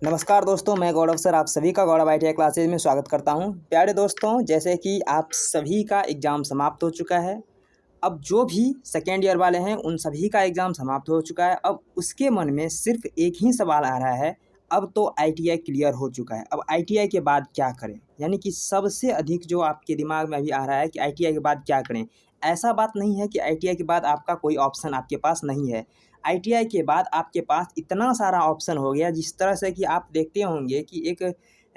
नमस्कार दोस्तों, मैं गौरव सर आप सभी का गौरव ITI क्लासेज में स्वागत करता हूं। प्यारे दोस्तों, जैसे कि आप सभी का एग्ज़ाम समाप्त हो चुका है। अब जो भी सेकेंड ईयर वाले हैं उन सभी का एग्ज़ाम समाप्त हो चुका है। अब उसके मन में सिर्फ एक ही सवाल आ रहा है, अब तो ITI क्लियर हो चुका है, अब ITI के बाद क्या करें? यानी कि सबसे अधिक जो आपके दिमाग में अभी आ रहा है कि ITI के बाद क्या करें? ऐसा बात नहीं है कि ITI के बाद आपका कोई ऑप्शन आपके पास नहीं है। ITI के बाद आपके पास इतना सारा ऑप्शन हो गया, जिस तरह से कि आप देखते होंगे कि एक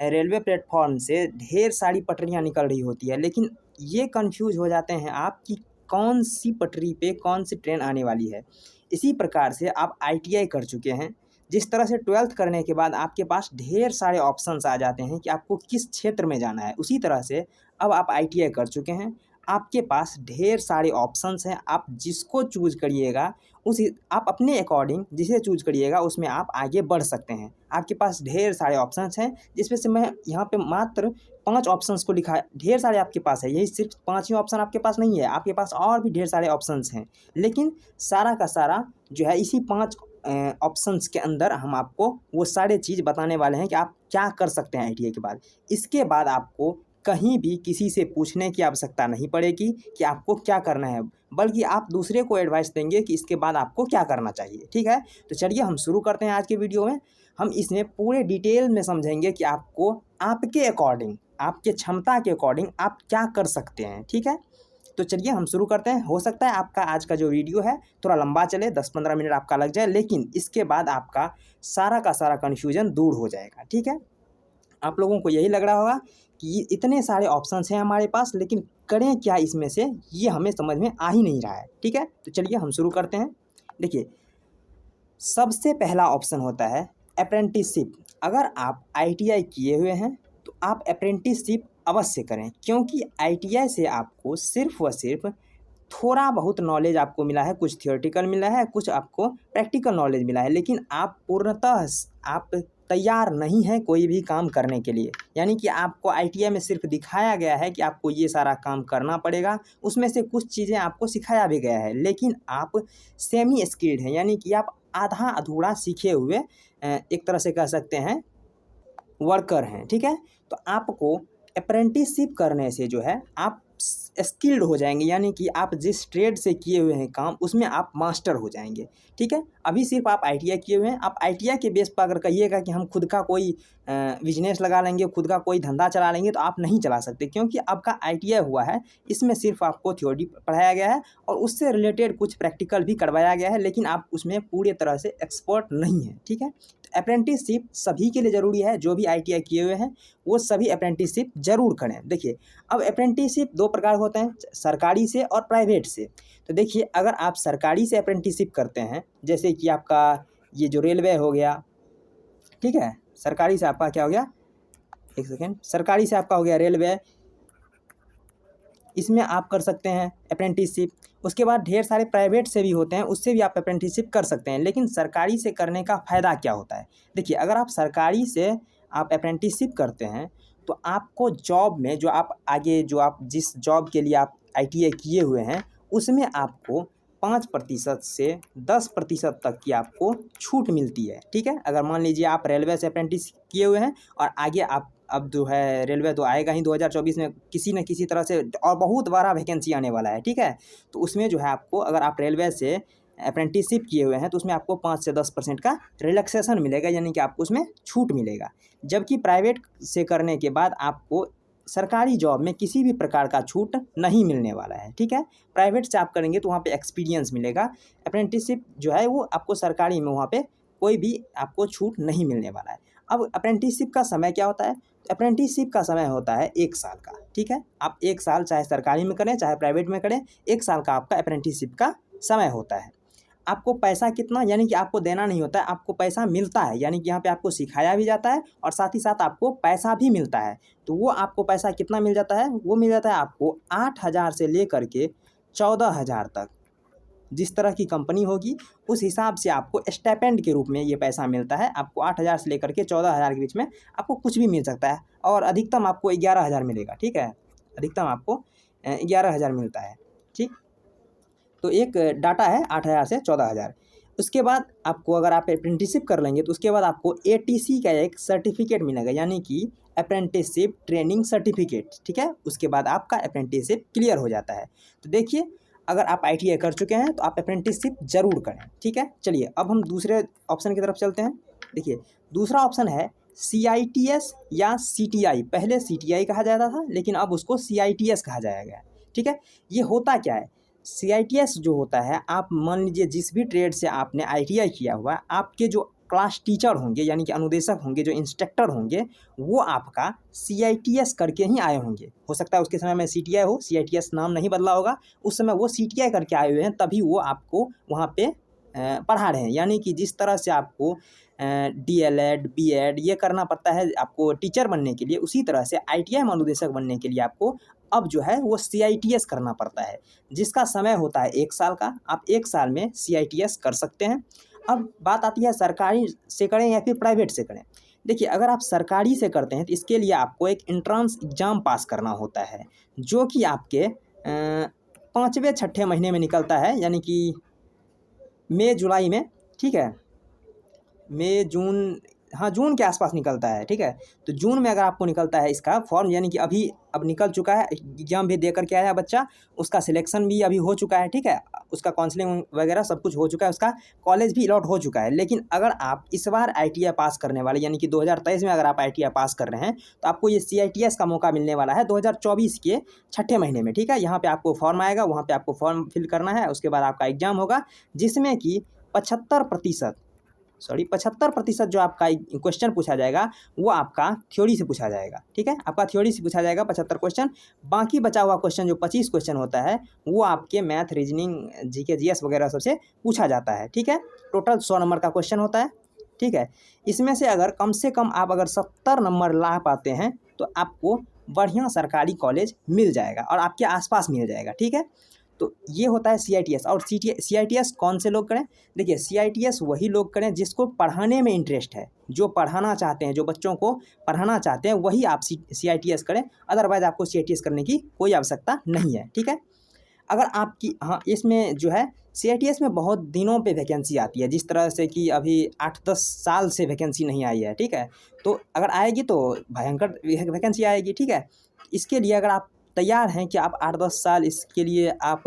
रेलवे प्लेटफ़ॉर्म से ढेर सारी पटरियाँ निकल रही होती है, लेकिन ये कन्फ्यूज़ हो जाते हैं आप कि कौन-सी पटरी पे कौन-सी ट्रेन आने वाली है। इसी प्रकार से आप ITI कर चुके हैं। जिस तरह से 12th करने के बाद आपके पास ढेर सारे ऑप्शंस आ जाते हैं कि आपको किस क्षेत्र में जाना है, उसी तरह से अब आप ITI कर चुके हैं। आपके पास ढेर सारे ऑप्शंस हैं, आप जिसको चूज़ करिएगा आप अपने अकॉर्डिंग जिसे चूज़ करिएगा उसमें आप आगे बढ़ सकते हैं। आपके पास ढेर सारे ऑप्शंस हैं, जिसमें से मैं यहाँ पे मात्र 5 ऑप्शंस को लिखा है। ढेर सारे आपके पास है, यही सिर्फ 5 ही ऑप्शन आपके पास नहीं है, आपके पास और भी ढेर सारे ऑप्शंस हैं। लेकिन सारा का सारा जो है इसी 5 ऑप्शंस के अंदर हम आपको वो सारे चीज़ बताने वाले हैं कि आप क्या कर सकते हैं ITI के बाद। इसके बाद आपको कहीं भी किसी से पूछने की आवश्यकता नहीं पड़ेगी कि आपको क्या करना है, बल्कि आप दूसरे को एडवाइस देंगे कि इसके बाद आपको क्या करना चाहिए, ठीक है? तो चलिए हम शुरू करते हैं आज के वीडियो में। हम इसमें पूरे डिटेल में समझेंगे कि आपको आपके अकॉर्डिंग, आपके क्षमता के अकॉर्डिंग आप क्या कर सकते हैं, ठीक है? तो चलिए हम शुरू करते हैं। हो सकता है आपका आज का जो वीडियो है थोड़ा लंबा चले, 10-15 मिनट आपका लग जाए, लेकिन इसके बाद आपका सारा का सारा कन्फ्यूजन दूर हो जाएगा, ठीक है? आप लोगों को यही लग रहा होगा कि ये इतने सारे ऑप्शंस हैं हमारे पास, लेकिन करें क्या इसमें से, ये हमें समझ में आ ही नहीं रहा है, ठीक है? तो चलिए हम शुरू करते हैं। देखिए, सबसे पहला ऑप्शन होता है अप्रेंटिसशिप। अगर आप ITI किए हुए हैं तो आप अप्रेंटिसशिप अवश्य करें, क्योंकि ITI से आपको सिर्फ़ व सिर्फ थोड़ा बहुत नॉलेज आपको मिला है, कुछ थियोरेटिकल मिला है, कुछ आपको प्रैक्टिकल नॉलेज मिला है, लेकिन आप पूर्णतः आप तैयार नहीं हैं कोई भी काम करने के लिए। यानी कि आपको ITI में सिर्फ दिखाया गया है कि आपको ये सारा काम करना पड़ेगा, उसमें से कुछ चीज़ें आपको सिखाया भी गया है, लेकिन आप सेमी स्किल्ड हैं, यानी कि आप आधा अधूरा सीखे हुए एक तरह से कह सकते हैं वर्कर हैं, ठीक है? तो आपको अप्रेंटिसशिप करने से जो है आप स्किल्ड हो जाएंगे, यानी कि आप जिस ट्रेड से किए हुए हैं काम उसमें आप मास्टर हो जाएंगे, ठीक है? अभी सिर्फ आप ITI किए हुए हैं, आप ITI के बेस पर अगर कहिएगा कि हम खुद का कोई बिजनेस लगा लेंगे, खुद का कोई धंधा चला लेंगे, तो आप नहीं चला सकते, क्योंकि आपका ITI हुआ है, इसमें सिर्फ आपको थ्योरी पढ़ाया गया है और उससे रिलेटेड कुछ प्रैक्टिकल भी करवाया गया है, लेकिन आप उसमें पूरी तरह से एक्सपर्ट नहीं हैं, ठीक है? अप्रेंटिसशिप सभी के लिए ज़रूरी है, जो भी ITI किए हुए हैं वो सभी अप्रेंटिसशिप ज़रूर करें। देखिए, अब अप्रेंटिसशिप 2 प्रकार के होते हैं, सरकारी से और प्राइवेट से। तो देखिए, अगर आप सरकारी से अप्रेंटिसशिप करते हैं, जैसे कि आपका ये जो रेलवे हो गया, ठीक है? सरकारी से आपका क्या हो गया, एक सेकेंड, सरकारी से आपका हो गया रेलवे, इसमें आप कर सकते हैं अप्रेंटिसशिप। उसके बाद ढेर सारे प्राइवेट से भी होते हैं, उससे भी आप अप्रेंटिसशिप कर सकते हैं, लेकिन सरकारी से करने का फ़ायदा क्या होता है? देखिए, अगर आप सरकारी से आप अप्रेंटिसशिप करते हैं तो आपको जॉब में जो आप आगे जो आप जिस जॉब के लिए आप ITI किए हुए हैं उसमें आपको 5% से 10% तक की आपको छूट मिलती है, ठीक है? अगर मान लीजिए आप रेलवे से अप्रेंटिस किए हुए हैं और आगे आप अब जो है रेलवे तो आएगा ही 2024 में किसी न किसी तरह से, और बहुत बड़ा वैकेंसी आने वाला है, ठीक है? तो उसमें जो है आपको, अगर आप रेलवे से अप्रेंटिसशिप किए हुए हैं तो उसमें आपको 5 से 10% का रिलैक्सेशन मिलेगा, यानी कि आपको उसमें छूट मिलेगा। जबकि प्राइवेट से करने के बाद आपको सरकारी जॉब में किसी भी प्रकार का छूट नहीं मिलने वाला है, ठीक है? प्राइवेट से आप करेंगे तो वहाँ पे एक्सपीरियंस मिलेगा, अप्रेंटिसशिप जो है वो आपको सरकारी में वहाँ पे कोई भी आपको छूट नहीं मिलने वाला है। अब अप्रेंटिसशिप का समय क्या होता है? अप्रेंटिसशिप का समय होता है 1 साल का, ठीक है? आप 1 साल चाहे सरकारी में करें चाहे प्राइवेट में करें, 1 साल का आपका अप्रेंटिसशिप का समय होता है। आपको पैसा कितना, यानी कि आपको देना नहीं होता है, आपको पैसा मिलता है, यानी कि यहाँ पे आपको सिखाया भी जाता है और साथ ही साथ आपको पैसा भी मिलता है। तो वो आपको पैसा कितना मिल जाता है? वो मिल जाता है आपको 8,000 से लेकर के 14,000 तक। जिस तरह की कंपनी होगी उस हिसाब से आपको स्टाइपेंड के रूप में ये पैसा मिलता है। आपको 8,000 से लेकर के 14,000 के बीच में आपको कुछ भी मिल सकता है, और अधिकतम आपको 11,000 मिलेगा, ठीक है? अधिकतम आपको 11,000 मिलता है, ठीक? तो एक डाटा है 8,000 से 14,000। उसके बाद आपको अगर आप अप्रेंटिसशिप कर लेंगे तो उसके बाद आपको ATC का एक सर्टिफिकेट मिलेगा, यानी कि अप्रेंटिसशिप ट्रेनिंग सर्टिफिकेट, ठीक है। उसके बाद आपका अप्रेंटिसशिप क्लियर हो जाता है। तो देखिए, अगर आप ITI कर चुके हैं तो आप अप्रेंटिसशिप ज़रूर करें, ठीक है। चलिए अब हम दूसरे ऑप्शन की तरफ चलते हैं। देखिए, दूसरा ऑप्शन है CITS या CTI। पहले CTI कहा जाता था, लेकिन अब उसको CITS कहा जाएगा, ठीक है। ये होता क्या है? CITS जो होता है, आप मान लीजिए जिस भी ट्रेड से आपने ITI किया हुआ है, आपके जो क्लास टीचर होंगे यानी कि अनुदेशक होंगे, जो इंस्ट्रक्टर होंगे, वो आपका CITS करके ही आए होंगे। हो सकता है उसके समय में CTI हो, CITS नाम नहीं बदला होगा, उस समय वो CTI करके आए हुए हैं, तभी वो आपको वहाँ पे पढ़ा रहे हैं। यानी कि जिस तरह से आपको DLED BEd ये करना पड़ता है आपको टीचर बनने के लिए, उसी तरह से ITI में अनुदेशक बनने के लिए आपको अब जो है वो CITS करना पड़ता है, जिसका समय होता है 1 साल का। आप 1 साल में CITS कर सकते हैं। अब बात आती है सरकारी से करें या फिर प्राइवेट से करें। देखिए, अगर आप सरकारी से करते हैं तो इसके लिए आपको एक एंट्रेंस एग्ज़ाम पास करना होता है, जो कि आपके 5वें 6ठे महीने में निकलता है, यानी कि मई जुलाई में, ठीक है। मई जून, हाँ जून के आसपास निकलता है, ठीक है। तो जून में अगर आपको निकलता है इसका फॉर्म, यानी कि अभी अब निकल चुका है, एग्ज़ाम भी दे करके आया है बच्चा, उसका सिलेक्शन भी अभी हो चुका है, ठीक है। उसका काउंसलिंग वगैरह सब कुछ हो चुका है, उसका कॉलेज भी अलॉट हो चुका है। लेकिन अगर आप इस बार ITI पास करने वाले, यानी कि 2023 में अगर आप ITI पास कर रहे हैं, तो आपको ये CITS का मौका मिलने वाला है 2024 के 6ठे महीने में, ठीक है। यहाँ पर आपको फॉर्म आएगा, वहाँ पर आपको फॉर्म फिल करना है, उसके बाद आपका एग्ज़ाम होगा, जिसमें कि 75% जो आपका क्वेश्चन पूछा जाएगा वो आपका थ्योरी से पूछा जाएगा, ठीक है। आपका थ्योरी से पूछा जाएगा 75 क्वेश्चन। बाकी बचा हुआ क्वेश्चन जो 25 क्वेश्चन होता है, वो आपके मैथ, रीजनिंग, GK GS वगैरह सबसे पूछा जाता है, ठीक है। टोटल 100 नंबर का क्वेश्चन होता है, ठीक है। इसमें से अगर कम से कम आप अगर 70 नंबर ला पाते हैं तो आपको बढ़िया सरकारी कॉलेज मिल जाएगा और आपके आसपास मिल जाएगा, ठीक है। तो ये होता है CITS। और CITS कौन से लोग करें? देखिए, CITS वही लोग करें जिसको पढ़ाने में इंटरेस्ट है, जो पढ़ाना चाहते हैं, जो बच्चों को पढ़ाना चाहते हैं, वही आप CITS करें। अदरवाइज़ आपको CITS करने की कोई आवश्यकता नहीं है, ठीक है। अगर आपकी, हाँ, इसमें जो है CITS में बहुत दिनों पे वैकेंसी आती है, जिस तरह से कि अभी 8-10 साल से वैकेंसी नहीं आई है, ठीक है। तो अगर आएगी तो भयंकर वैकेंसी आएगी, ठीक है। इसके लिए अगर आप तैयार हैं कि आप 8-10 साल इसके लिए आप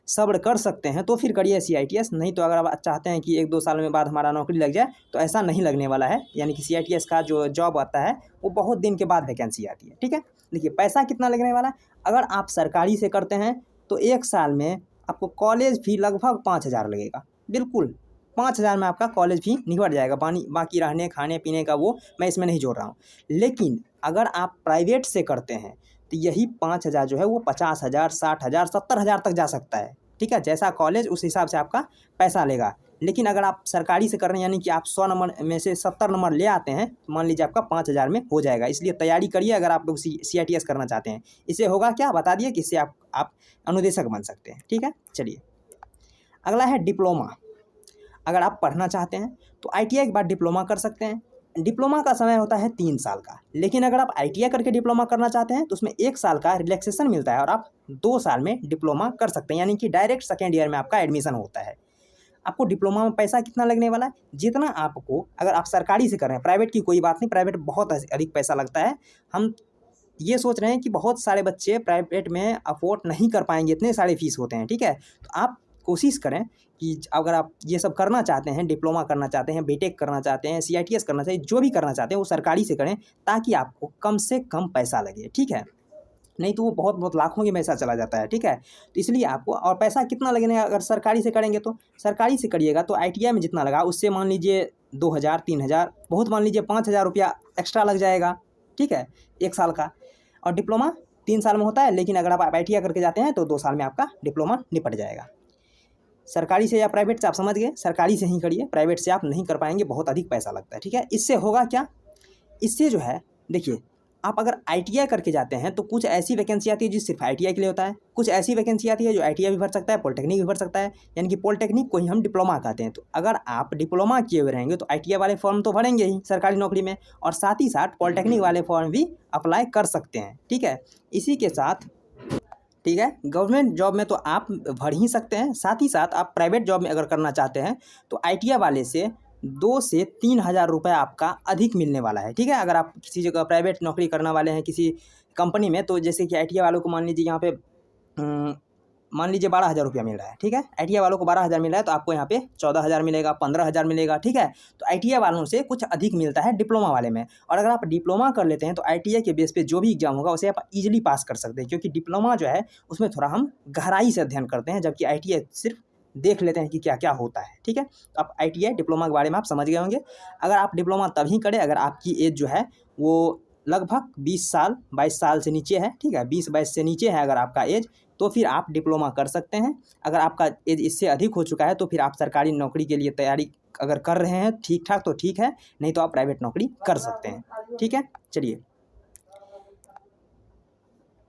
सब्र कर सकते हैं, तो फिर करिए CITS। नहीं तो अगर आप चाहते हैं कि 1-2 साल में बाद हमारा नौकरी लग जाए, तो ऐसा नहीं लगने वाला है। यानी कि CITS का जो जॉब आता है वो बहुत दिन के बाद वैकेंसी आती है, ठीक है। देखिए, पैसा कितना लगने वाला है? अगर आप सरकारी से करते हैं तो 1 साल में आपको कॉलेज फी लगभग 5,000 लगेगा, बिल्कुल 5,000 में आपका कॉलेज फी निकल जाएगा। बाकी रहने खाने पीने का वो मैं इसमें नहीं जोड़ रहा हूँ। लेकिन अगर आप प्राइवेट से करते हैं तो यही 5,000 जो है वो 50,000, 60,000, 70,000 तक जा सकता है, ठीक है। जैसा कॉलेज उस हिसाब से आपका पैसा लेगा। लेकिन अगर आप सरकारी से कर रहे हैं, यानी कि आप 100 नंबर में से 70 नंबर ले आते हैं, तो मान लीजिए आपका 5,000 में हो जाएगा। इसलिए तैयारी करिए अगर आप लोग CITS करना चाहते हैं। इससे होगा क्या, बता दिए कि इससे आप अनुदेशक बन सकते हैं, ठीक है। चलिए, अगला है डिप्लोमा। अगर आप पढ़ना चाहते हैं तो ITI के बाद डिप्लोमा कर सकते हैं। डिप्लोमा का समय होता है 3 साल का। लेकिन अगर आप ITI करके डिप्लोमा करना चाहते हैं तो उसमें 1 साल का रिलैक्सेशन मिलता है और आप 2 साल में डिप्लोमा कर सकते हैं, यानी कि डायरेक्ट सेकेंड ईयर में आपका एडमिशन होता है। आपको डिप्लोमा में पैसा कितना लगने वाला है? जितना आपको, अगर आप सरकारी से कर रहे हैं, प्राइवेट की कोई बात नहीं, प्राइवेट बहुत अधिक पैसा लगता है। हम ये सोच रहे हैं कि बहुत सारे बच्चे प्राइवेट में अफोर्ड नहीं कर पाएंगे, इतने सारे फीस होते हैं, ठीक है। तो आप कोशिश करें कि अगर आप ये सब करना चाहते हैं, डिप्लोमा करना चाहते हैं, BTech करना चाहते हैं, CITS करना चाहिए, जो भी करना चाहते हैं वो सरकारी से करें, ताकि आपको कम से कम पैसा लगे, ठीक है। नहीं तो वो बहुत लाखों में पैसा चला जाता है, ठीक है। तो इसलिए आपको, और पैसा कितना लगने, अगर सरकारी से करेंगे तो सरकारी से करिएगा तो ITI में जितना लगा उससे मान लीजिए 2,000, 3,000, बहुत मान लीजिए 5,000 रुपया एक्स्ट्रा लग जाएगा, ठीक है, 1 साल का। और डिप्लोमा 3 साल में होता है, लेकिन अगर आप ITI करके जाते हैं तो 2 साल में आपका डिप्लोमा निपट जाएगा। सरकारी से या प्राइवेट से आप समझ गए, सरकारी से ही करिए, प्राइवेट से आप नहीं कर पाएंगे, बहुत अधिक पैसा लगता है, ठीक है। इससे होगा क्या, इससे जो है, देखिए, आप अगर ITI करके जाते हैं तो कुछ ऐसी वैकेंसी आती है जो सिर्फ ITI के लिए होता है, कुछ ऐसी वैकेंसी आती है जो ITI भी भर सकता है, पॉलिटेक्निक भी भर सकता है, यानी कि पॉलिटेक्निक को ही हम डिप्लोमा कहते हैं। तो अगर आप डिप्लोमा किए हुए रहेंगे तो ITI वाले फॉर्म तो भरेंगे ही सरकारी नौकरी में, और साथ ही साथ पॉलिटेक्निक वाले फॉर्म भी अप्लाई कर सकते हैं, ठीक है। इसी के साथ ठीक है। गवर्नमेंट जॉब में तो आप भर ही सकते हैं, साथ ही साथ आप प्राइवेट जॉब में अगर करना चाहते हैं तो ITI वाले से 2 से 3 हज़ार रुपये आपका अधिक मिलने वाला है। ठीक है, अगर आप किसी जगह प्राइवेट नौकरी करने वाले हैं किसी कंपनी में, तो जैसे कि ITI वालों को मान लीजिए यहाँ पे मान लीजिए 12,000 रुपया मिल रहा है। ठीक है, ITI वालों को 12,000 मिल रहा है, तो आपको यहाँ पे 14,000 मिलेगा, 15,000 मिलेगा। ठीक है, तो ITI वालों से कुछ अधिक मिलता है डिप्लोमा वाले में। और अगर आप डिप्लोमा कर लेते हैं तो ITI के बेस पे जो भी एग्जाम होगा उसे आप ईजिली पास कर सकते हैं, क्योंकि डिप्लोमा जो है उसमें थोड़ा हम गहराई से अध्ययन करते हैं, जबकि ITI सिर्फ देख लेते हैं कि क्या क्या होता है। ठीक है, तो आप ITI डिप्लोमा के बारे में आप समझ गए होंगे। अगर आप डिप्लोमा तभी करें अगर आपकी एज जो है वो लगभग 20 साल 22 साल से नीचे है। ठीक है, 20-22 से नीचे है अगर आपका एज, तो फिर आप डिप्लोमा कर सकते हैं। अगर आपका एज इससे अधिक हो चुका है तो फिर आप सरकारी नौकरी के लिए तैयारी अगर कर रहे हैं ठीक ठाक तो ठीक है, नहीं तो आप प्राइवेट नौकरी कर सकते हैं। ठीक है, चलिए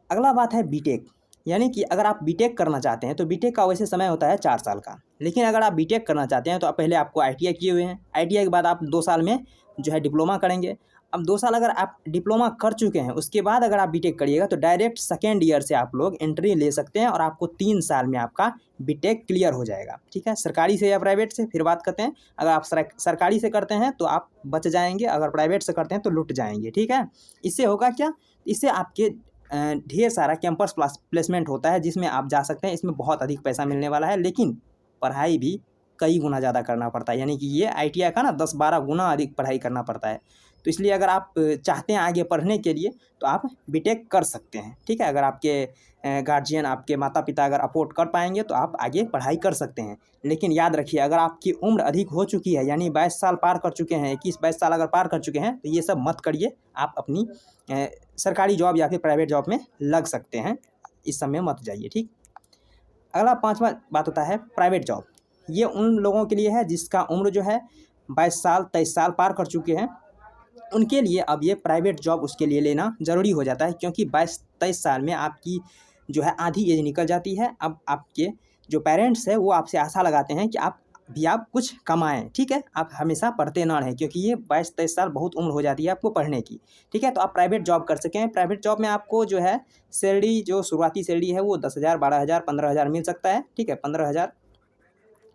अगला बात है बीटेक। यानी कि अगर आप बीटेक करना चाहते हैं तो बीटेक का वैसे समय होता है 4 साल का, लेकिन अगर आप बीटेक करना चाहते हैं तो आप पहले आपको ITI किए हुए हैं, ITI के बाद आप 2 साल में जो है डिप्लोमा करेंगे। अब 2 साल अगर आप डिप्लोमा कर चुके हैं उसके बाद अगर आप बीटेक करिएगा तो डायरेक्ट सेकेंड ईयर से आप लोग एंट्री ले सकते हैं और आपको 3 साल में आपका बीटेक क्लियर हो जाएगा। ठीक है, सरकारी से या प्राइवेट से फिर बात करते हैं। अगर आप सरकारी से करते हैं तो आप बच जाएंगे, अगर प्राइवेट से करते हैं तो लुट जाएंगे। ठीक है, इससे होगा क्या, इससे आपके ढेर सारा कैंपस प्लेसमेंट होता है जिसमें आप जा सकते हैं। इसमें बहुत अधिक पैसा मिलने वाला है, लेकिन पढ़ाई भी कई गुना ज़्यादा करना पड़ता है, यानी कि ये ITI का ना 10-12 गुना अधिक पढ़ाई करना पड़ता है। तो इसलिए अगर आप चाहते हैं आगे पढ़ने के लिए तो आप बीटेक कर सकते हैं। ठीक है, अगर आपके गार्जियन आपके माता पिता अगर अफोर्ड कर पाएंगे तो आप आगे पढ़ाई कर सकते हैं। लेकिन याद रखिए अगर आपकी उम्र अधिक हो चुकी है, यानी 22 साल पार कर चुके हैं, 21-22 साल अगर पार कर चुके हैं, तो ये सब मत करिए। आप अपनी सरकारी जॉब या फिर प्राइवेट जॉब में लग सकते हैं, इस समय मत जाइए। ठीक, अगला 5वां बात होता है प्राइवेट जॉब। ये उन लोगों के लिए है जिसका उम्र जो है 22 साल 23 साल पार कर चुके हैं, उनके लिए अब ये प्राइवेट जॉब उसके लिए लेना ज़रूरी हो जाता है, क्योंकि 22-23 साल में आपकी जो है आधी एज निकल जाती है। अब आपके जो पेरेंट्स हैं वो आपसे आशा लगाते हैं कि आप कुछ कमाएं। ठीक है, आप हमेशा पढ़ते ना रहें, क्योंकि ये 22-23 साल बहुत उम्र हो जाती है आपको पढ़ने की। ठीक है, तो आप प्राइवेट जॉब कर सकें। प्राइवेट जॉब में आपको जो है सैलरी, जो शुरुआती सैलरी है वो 10,000 12,000 15,000 मिल सकता है। ठीक है, 15,000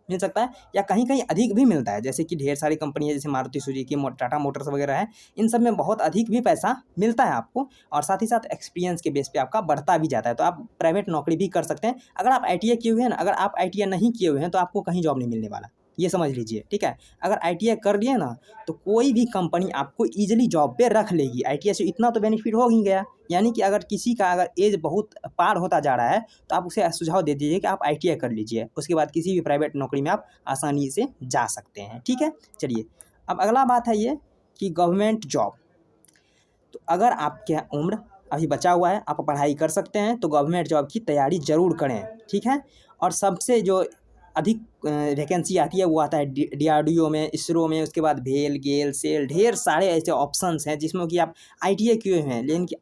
मिल सकता है, या कहीं-कहीं अधिक भी मिलता है, जैसे कि ढेर सारी कंपनी है जैसे मारुति सुजुकी, टाटा मोटर्स वगैरह है, इन सब में बहुत अधिक भी पैसा मिलता है आपको, और साथ ही साथ एक्सपीरियंस के बेस पे आपका बढ़ता भी जाता है। तो आप प्राइवेट नौकरी भी कर सकते हैं। अगर आप ITI किए हुए हैं ना, अगर आप ITI नहीं किए हुए हैं तो आपको कहीं जॉब नहीं मिलने वाला, ये समझ लीजिए। ठीक है, अगर ITI कर लिए ना तो कोई भी कंपनी आपको ईजिली जॉब पे रख लेगी। ITI से इतना तो बेनिफिट हो ही गया, यानी कि अगर किसी का अगर एज बहुत पार होता जा रहा है तो आप उसे सुझाव दे दीजिए कि आप ITI कर लीजिए, उसके बाद किसी भी प्राइवेट नौकरी में आप आसानी से जा सकते हैं। ठीक है, चलिए अब अगला बात है ये कि गवर्नमेंट जॉब। तो अगर आपके उम्र अभी बचा हुआ है, आप पढ़ाई कर सकते हैं, तो गवर्नमेंट जॉब की तैयारी ज़रूर करें। ठीक है, और सबसे जो अधिक वैकेंसी आती है वो आता है DRDO में, इसरो में, उसके बाद भेल, गेल, सेल, ढेर सारे ऐसे ऑप्शंस हैं जिसमें कि आप ITI किए हुए हैं, लेकिन कि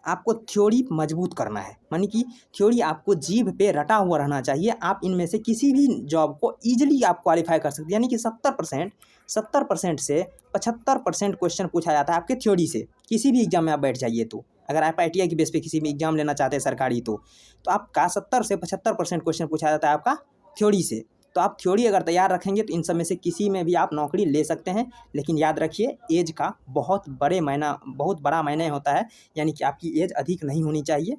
आपको थ्योरी मजबूत करना है, मानी कि थ्योरी आपको जीभ पे रटा हुआ रहना चाहिए। आप इनमें से किसी भी जॉब को ईजिली आप क्वालिफाई कर सकते हैं, यानी कि 70% से 75% क्वेश्चन पूछा जाता है आपके थ्योरी से। किसी भी एग्जाम में आप बैठ जाइए, तो अगर आप ITI की बेस पे किसी भी एग्जाम लेना चाहते हैं सरकारी, तो आपका 70 से 75% क्वेश्चन पूछा जाता है आपका थ्योरी से। तो आप थ्योरी अगर तैयार रखेंगे तो इन सब में से किसी में भी आप नौकरी ले सकते हैं। लेकिन याद रखिए एज का बहुत बड़ा मायने होता है, यानी कि आपकी एज अधिक नहीं होनी चाहिए।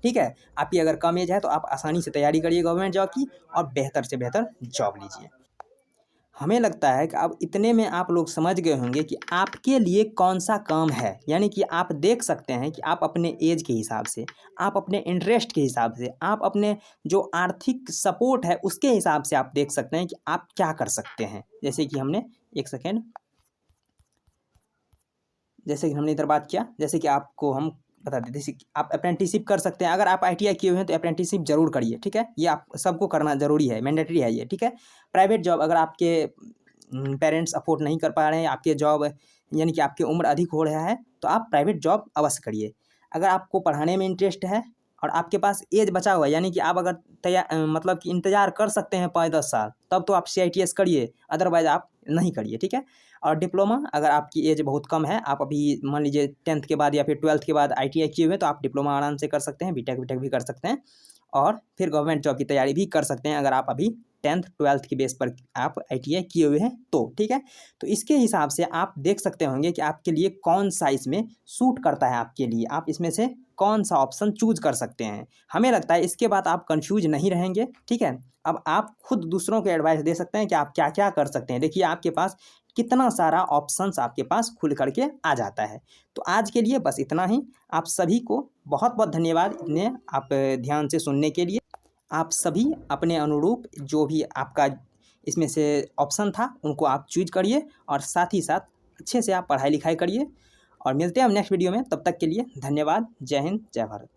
ठीक है, आपकी अगर कम एज है तो आप आसानी से तैयारी करिए गवर्नमेंट जॉब की और बेहतर से बेहतर जॉब लीजिए। हमें लगता है कि अब इतने में आप लोग समझ गए होंगे कि आपके लिए कौन सा काम है, यानी कि आप देख सकते हैं कि आप अपने एज के हिसाब से, आप अपने इंटरेस्ट के हिसाब से, आप अपने जो आर्थिक सपोर्ट है उसके हिसाब से आप देख सकते हैं कि आप क्या कर सकते हैं। जैसे कि हमने इधर बात किया, जैसे कि आपको हम बता देते हैं कि आप अप्रेंटिसशिप कर सकते हैं। अगर आप ITI किए हुए हैं तो अप्रेंटिसशिप जरूर करिए। ठीक है, ये आप सबको करना ज़रूरी है, मैंडेटरी है ये। ठीक है, प्राइवेट जॉब अगर आपके पेरेंट्स अफोर्ड नहीं कर पा रहे हैं, आपके जॉब यानी कि आपकी उम्र अधिक हो रहा है, तो आप प्राइवेट जॉब अवश्य करिए। अगर आपको पढ़ाने में इंटरेस्ट है और आपके पास एज बचा हुआ है, यानी कि आप अगर मतलब कि इंतज़ार कर सकते हैं 5-10 साल, तब तो आप CITS करिए, अदरवाइज़ आप नहीं करिए, ठीक है। और डिप्लोमा, अगर आपकी एज बहुत कम है, आप अभी मान लीजिए 10th के बाद या फिर 12th के बाद ITI किए हुए हैं, तो आप डिप्लोमा आराम से कर सकते हैं, बीटेक भी कर सकते हैं और फिर गवर्नमेंट जॉब की तैयारी भी कर सकते हैं, अगर आप अभी 10th 12th की बेस पर आप ITI किए हुए हैं तो, ठीक है। तो इसके हिसाब से आप देख सकते होंगे कि आपके लिए कौन सा इसमें सूट करता है आपके लिए, आप इसमें से कौन सा ऑप्शन चूज कर सकते हैं। हमें लगता है इसके बाद आप कंफ्यूज नहीं रहेंगे, ठीक है। अब आप खुद दूसरों को एडवाइस दे सकते हैं कि आप क्या क्या कर सकते हैं। देखिए आपके पास कितना सारा ऑप्शंस आपके पास खुल करके आ जाता है। तो आज के लिए बस इतना ही। आप सभी को बहुत बहुत धन्यवाद इतने आप ध्यान से सुनने के लिए। आप सभी अपने अनुरूप जो भी आपका इसमें से ऑप्शन था उनको आप चूज करिए और साथ ही साथ अच्छे से आप पढ़ाई लिखाई करिए और मिलते हैं हम नेक्स्ट वीडियो में। तब तक के लिए धन्यवाद। जय हिंद, जय भारत।